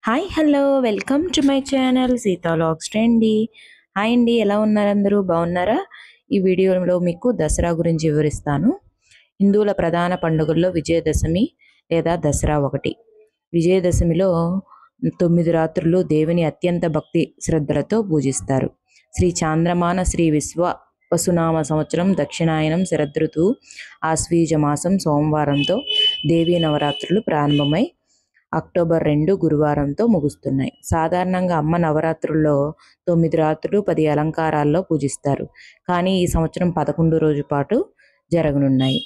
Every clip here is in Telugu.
Hi hello welcome to my channel Sita vlogs trendy. Hi అండి, ఎలా ఉన్నారు? అందరూ బాగున్నారా? ఈ వీడియోలో మీకు దసరా గురించి వివరిస్తాను. హిందువుల ప్రధాన పండుగల్లో విజయదశమి లేదా దసరా ఒకటి. విజయదశమిలో 9 రాత్రులు దేవుని అత్యంత భక్తి శ్రద్ధలతో పూజిస్తారు. శ్రీ చాంద్రమాన శ్రీ వసునామ సంవత్సరం దక్షిణాయనం శరదృతువు ఆశ్వీజ మాసం సోమవారంతో దేవీ నవరాత్రులు ప్రారంభమై అక్టోబర్ 2 గురువారంతో ముగుస్తున్నాయి. సాధారణంగా అమ్మ నవరాత్రుల్లో 9 రాత్రులు 10 అలంకారాల్లో పూజిస్తారు. కానీ ఈ సంవత్సరం 11 రోజుల పాటు జరగనున్నాయి.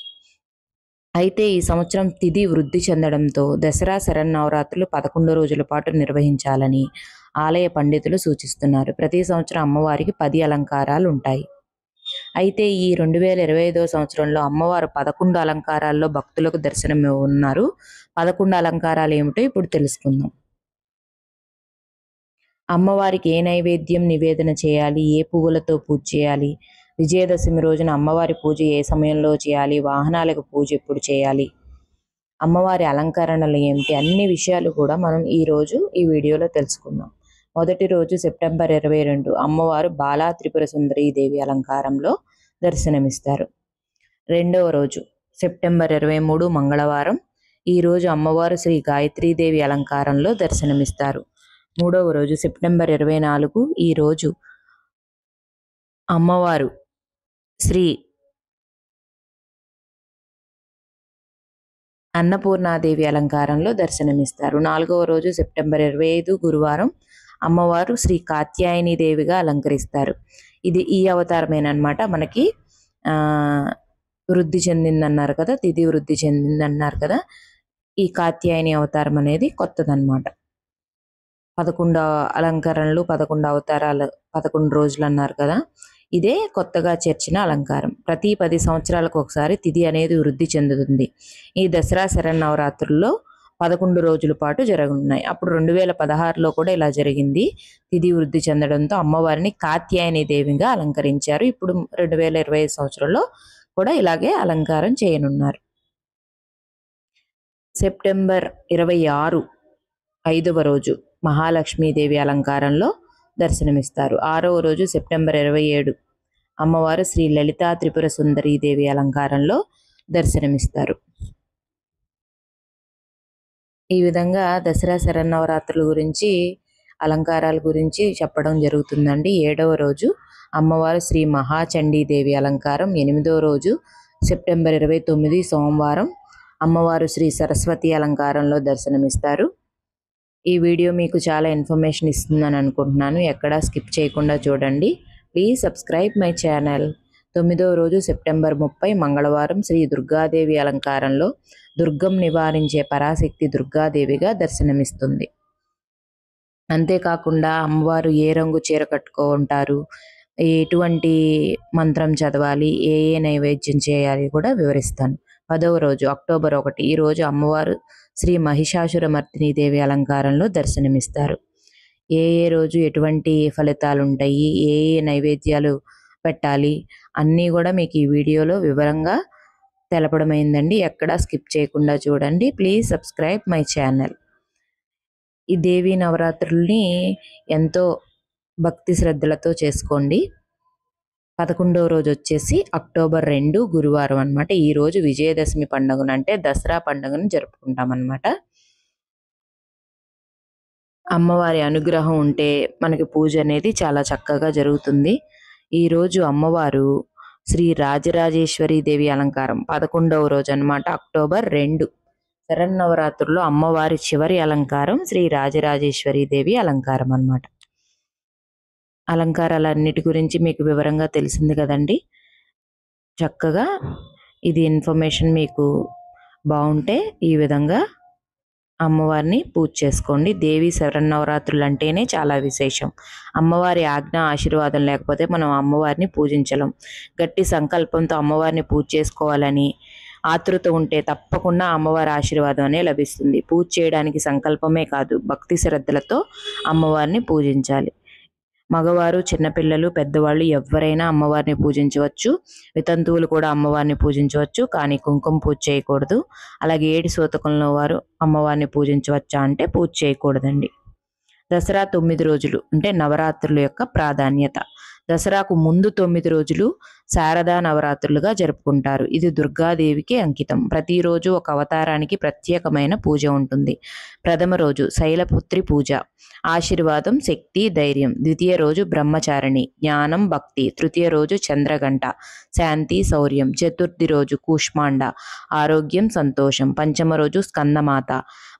అయితే ఈ సంవత్సరం తిథి వృద్ధి చెందడంతో దసరా శరన్నవరాత్రులు 11 రోజుల పాటు నిర్వహించాలని ఆలయ పండితులు సూచిస్తున్నారు. ప్రతి సంవత్సరం అమ్మవారికి 10 అలంకారాలు ఉంటాయి. అయితే ఈ 2025 సంవత్సరంలో అమ్మవారు 11 అలంకారాల్లో భక్తులకు దర్శనం ఉన్నారు. 11 అలంకారాలు ఏమిటో ఇప్పుడు తెలుసుకుందాం. అమ్మవారికి ఏ నైవేద్యం నివేదన చేయాలి, ఏ పువ్వులతో పూజ చేయాలి, విజయదశమి రోజున అమ్మవారి పూజ ఏ సమయంలో చేయాలి, వాహనాలకు పూజ ఎప్పుడు చేయాలి, అమ్మవారి అలంకరణలు ఏమిటి, అన్ని విషయాలు కూడా మనం ఈరోజు ఈ వీడియోలో తెలుసుకుందాం. మొదటి రోజు సెప్టెంబర్ 22 అమ్మవారు బాలా త్రిపుర సుందరీదేవి అలంకారంలో దర్శనమిస్తారు. రెండవ రోజు సెప్టెంబర్ 23 మంగళవారం. ఈ రోజు అమ్మవారు శ్రీ గాయత్రీదేవి అలంకారంలో దర్శనమిస్తారు. మూడవ రోజు సెప్టెంబర్ 24 ఈ రోజు అమ్మవారు శ్రీ అన్నపూర్ణాదేవి అలంకారంలో దర్శనమిస్తారు. నాలుగవ రోజు సెప్టెంబర్ 25 గురువారం అమ్మవారు శ్రీ కాత్యాయని దేవిగా అలంకరిస్తారు. ఈ అవతారమేనమాట మనకి వృద్ధి చెందిందన్నారు కదా, తిథి వృద్ధి చెందిందన్నారు కదా. ఈ కాత్యాయని అవతారం అనేది కొత్తదన్నమాట. 11 అలంకరణలు 11 అవతారాలు 11 రోజులు అన్నారు కదా, ఇదే కొత్తగా చేర్చిన అలంకారం. ప్రతి 10 సంవత్సరాలకు ఒకసారి తిథి అనేది వృద్ధి చెందుతుంది. ఈ దసరా శరన్నవరాత్రుల్లో 11 రోజుల పాటు జరగనున్నాయి. అప్పుడు 2016లో కూడా ఇలా జరిగింది. తిథి వృద్ధి చెందడంతో అమ్మవారిని కాత్యాయని దేవిగా అలంకరించారు. ఇప్పుడు 2025 సంవత్సరంలో కూడా ఇలాగే అలంకారం చేయనున్నారు. సెప్టెంబర్ 26 5వ రోజు మహాలక్ష్మీదేవి అలంకారంలో దర్శనమిస్తారు. 6వ రోజు సెప్టెంబర్ 27 అమ్మవారు శ్రీ లలితా త్రిపుర సుందరీదేవి అలంకారంలో దర్శనమిస్తారు. ఈ విధంగా దసరా శరన్నవరాత్రుల గురించి అలంకారాల గురించి చెప్పడం జరుగుతుందండి. 7వ రోజు అమ్మవారు శ్రీ మహాచండీదేవి అలంకారం. 8వ రోజు సెప్టెంబర్ 29 సోమవారం అమ్మవారు శ్రీ సరస్వతి అలంకారంలో దర్శనమిస్తారు. ఈ వీడియో మీకు చాలా ఇన్ఫర్మేషన్ ఇస్తుందని అనుకుంటున్నాను. ఎక్కడా స్కిప్ చేయకుండా చూడండి. Please subscribe my channel. 9వ రోజు సెప్టెంబర్ 30 మంగళవారం శ్రీ దుర్గాదేవి అలంకారంలో దుర్గం నివారించే పరాశక్తి దుర్గాదేవిగా దర్శనమిస్తుంది. అంతేకాకుండా అమ్మవారు ఏ రంగు చీర కట్టుకుంటారు, ఎటువంటి మంత్రం చదవాలి, ఏ నైవేద్యం చేయాలి కూడా వివరిస్తాను. 10వ రోజు అక్టోబర్ 1 ఈ రోజు అమ్మవారు శ్రీ మహిషాసురమర్దిని దేవి అలంకారంలో దర్శనమిస్తారు. ఏ రోజు ఎటువంటి ఫలితాలు ఉంటాయి, ఏ నైవేద్యాలు పెట్టాలి అన్నీ కూడా మీకు ఈ వీడియోలో వివరంగా తెలపడమైందండి. ఎక్కడా స్కిప్ చేయకుండా చూడండి. Please subscribe my channel. ఈ దేవీ నవరాత్రుల్ని ఎంతో భక్తి శ్రద్ధలతో చేసుకోండి. 11వ రోజు వచ్చేసి అక్టోబర్ 2 గురువారం అనమాట. ఈ రోజు విజయదశమి పండుగను అంటే దసరా పండుగను జరుపుకుంటాం అన్నమాట. అమ్మవారి అనుగ్రహం ఉంటే మనకి పూజ అనేది చాలా చక్కగా జరుగుతుంది. ఈరోజు అమ్మవారు శ్రీ రాజరాజేశ్వరి దేవి అలంకారం 11వ రోజు అనమాట. అక్టోబర్ 2 శరన్నవరాత్రుల్లో అమ్మవారి చివరి అలంకారం శ్రీ రాజరాజేశ్వరి దేవి అలంకారం అన్నమాట. అలంకారాలన్నిటి గురించి మీకు వివరంగా తెలిసింది కదండి. చక్కగా ఇది ఇన్ఫర్మేషన్ మీకు బాగుంటే ఈ విధంగా అమ్మవారిని పూజ చేసుకోండి. దేవి శరన్నవరాత్రులు అంటేనే చాలా విశేషం. అమ్మవారి ఆజ్ఞ ఆశీర్వాదం లేకపోతే మనం అమ్మవారిని పూజించలేం. గట్టి సంకల్పంతో అమ్మవారిని పూజ చేసుకోవాలని ఆతృత ఉంటే తప్పకుండా అమ్మవారి ఆశీర్వాదం అనే లభిస్తుంది. పూజ చేయడానికి సంకల్పమే కాదు, భక్తి శ్రద్ధలతో అమ్మవారిని పూజించాలి. మగవారు, చిన్నపిల్లలు, పెద్దవాళ్ళు ఎవరైనా అమ్మవారిని పూజించవచ్చు. వితంతువులు కూడా అమ్మవారిని పూజించవచ్చు, కానీ కుంకుమ పూజ చేయకూడదు. అలాగే ఏడి సూతకంలో వారు అమ్మవారిని పూజించవచ్చా అంటే పూజ చేయకూడదండి. దసరా 9 రోజులు అంటే నవరాత్రుల యొక్క ప్రాధాన్యత. దసరాకు ముందు 9 రోజులు శారదా నవరాత్రులుగా జరుపుకుంటారు. ఇది దుర్గాదేవికి అంకితం. ప్రతిరోజు ఒక అవతారానికి ప్రత్యేకమైన పూజ ఉంటుంది. ప్రథమ రోజు శైలపుత్రి పూజ, ఆశీర్వాదం, శక్తి, ధైర్యం. ద్వితీయ రోజు బ్రహ్మచారిణి, జ్ఞానం, భక్తి. తృతీయ రోజు చంద్రగంట, శాంతి, శౌర్యం. చతుర్థి రోజు కూష్మాండ, ఆరోగ్యం, సంతోషం. పంచమ రోజు స్కందమాత,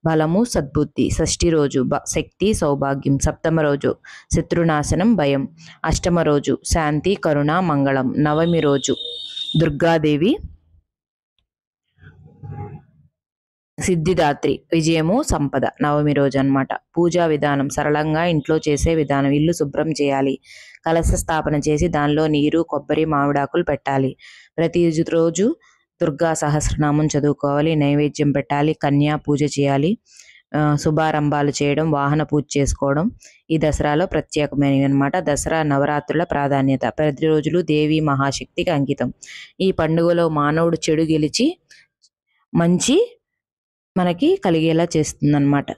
బలము, సద్బుద్ధి. షష్ఠి రోజు శక్తి, సౌభాగ్యం. సప్తమ రోజు శత్రునాశనం, భయం. అష్టమ రోజు శాంతి, కరుణ, మంగళం. నవమి రోజు దుర్గాదేవి సిద్ధిదాత్రి, విజయము, సంపద. నవమి రోజు అన్నమాట. పూజా విధానం సరళంగా ఇంట్లో చేసే విధానం. ఇల్లు శుభ్రం చేయాలి, కలశ స్థాపన చేసి దానిలో నీరు, కొబ్బరి, మామిడాకులు పెట్టాలి. ప్రతి రోజు దుర్గా సహస్రనామం చదువుకోవాలి, నైవేద్యం పెట్టాలి, కన్యా పూజ చేయాలి, శుభారంభాలు చేయడం, వాహన పూజ చేసుకోవడం ఈ దసరాలో ప్రత్యేకమైనవి అనమాట. దసరా నవరాత్రుల ప్రాధాన్యత. ప్రతిరోజులు దేవి మహాశక్తికి అంకితం. ఈ పండుగలో మానవుడు చెడు గెలిచి మంచి మనకి కలిగేలా చేస్తుందన్నమాట.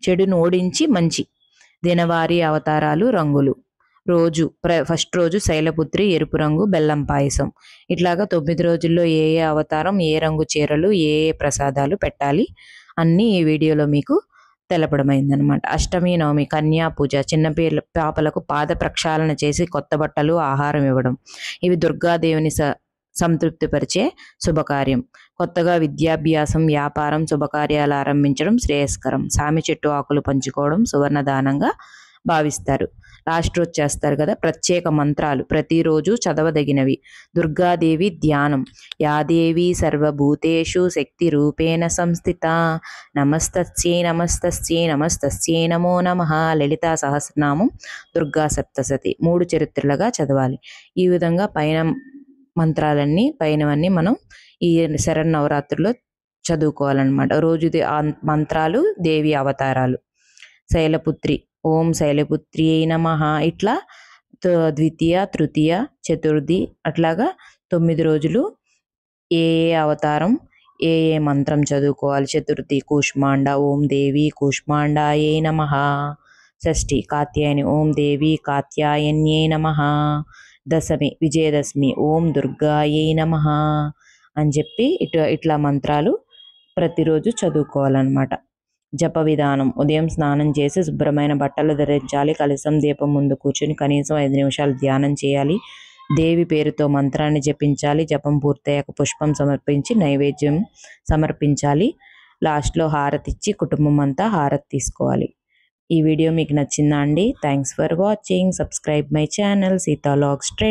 చెడును ఓడించి మంచి. దినవారీ అవతారాలు, రంగులు. ఫస్ట్ రోజు శైలపుత్రి, ఎరుపు రంగు, బెల్లం పాయసం. ఇట్లాగా 9 రోజుల్లో ఏ ఏ అవతారం, ఏ రంగు చీరలు, ఏ ఏ ప్రసాదాలు పెట్టాలి అన్నీ ఈ వీడియోలో మీకు తెలపడమైందనమాట. అష్టమి, నవమి కన్యా పూజ. చిన్న పాపలకు పాద ప్రక్షాళన చేసి కొత్త బట్టలు, ఆహారం ఇవ్వడం. ఇవి దుర్గాదేవిని సంతృప్తిపరిచే శుభకార్యం. కొత్తగా విద్యాభ్యాసం, వ్యాపారం, శుభకార్యాలు ఆరంభించడం శ్రేయస్కరం. సామి చెట్టు ఆకులు పంచుకోవడం సువర్ణదానంగా భావిస్తారు. లాస్ట్ రోజు చేస్తారు కదా ప్రత్యేక మంత్రాలు, ప్రతిరోజు చదవదగినవి. దుర్గాదేవి ధ్యానం. యాదేవి సర్వభూతేషు శక్తి రూపేణ సంస్థిత, నమస్తస్యై నమస్తస్యై నమస్తస్యై నమో నమః. లలితా సహస్రనామం, దుర్గా సప్తశతి 3 చరిత్రలుగా చదవాలి. ఈ విధంగా మంత్రాలన్నీ పైనవన్నీ మనం ఈ శరన్నవరాత్రుల్లో చదువుకోవాలన్నమాట. రోజు మంత్రాలు, దేవి అవతారాలు. శైలపుత్రి, ఓం శైలపుత్రి అయి నమః. ఇట్లా ద్వితీయ, తృతీయ, చతుర్థి అట్లాగా 9 రోజులు ఏ ఏ అవతారం, ఏ ఏ మంత్రం చదువుకోవాలి. చతుర్థి కూష్మాండ, ఓం దేవి కూష్మాండాయై నమః. షష్ఠి కాత్యాయని, ఓం దేవి కాత్యాయన్యై నమః. దశమి విజయదశమి, ఓం దుర్గాయై నమః అని చెప్పి ఇట్లా మంత్రాలు ప్రతిరోజు చదువుకోవాలన్నమాట. జప విధానం. ఉదయం స్నానం చేసి శుభ్రమైన బట్టలు ధరించాలి. కలశం, దీపం ముందు కూర్చొని కనీసం 5 నిమిషాలు ధ్యానం చేయాలి. దేవి పేరుతో మంత్రాన్ని జపించాలి. జపం పూర్తయ్యాక పుష్పం సమర్పించి నైవేద్యం సమర్పించాలి. లాస్ట్లో హారతి ఇచ్చి కుటుంబం అంతా హారతి తీసుకోవాలి. ఈ వీడియో మీకు నచ్చిందా అండి? Thanks for watching. Subscribe my channel Seetha logs trend.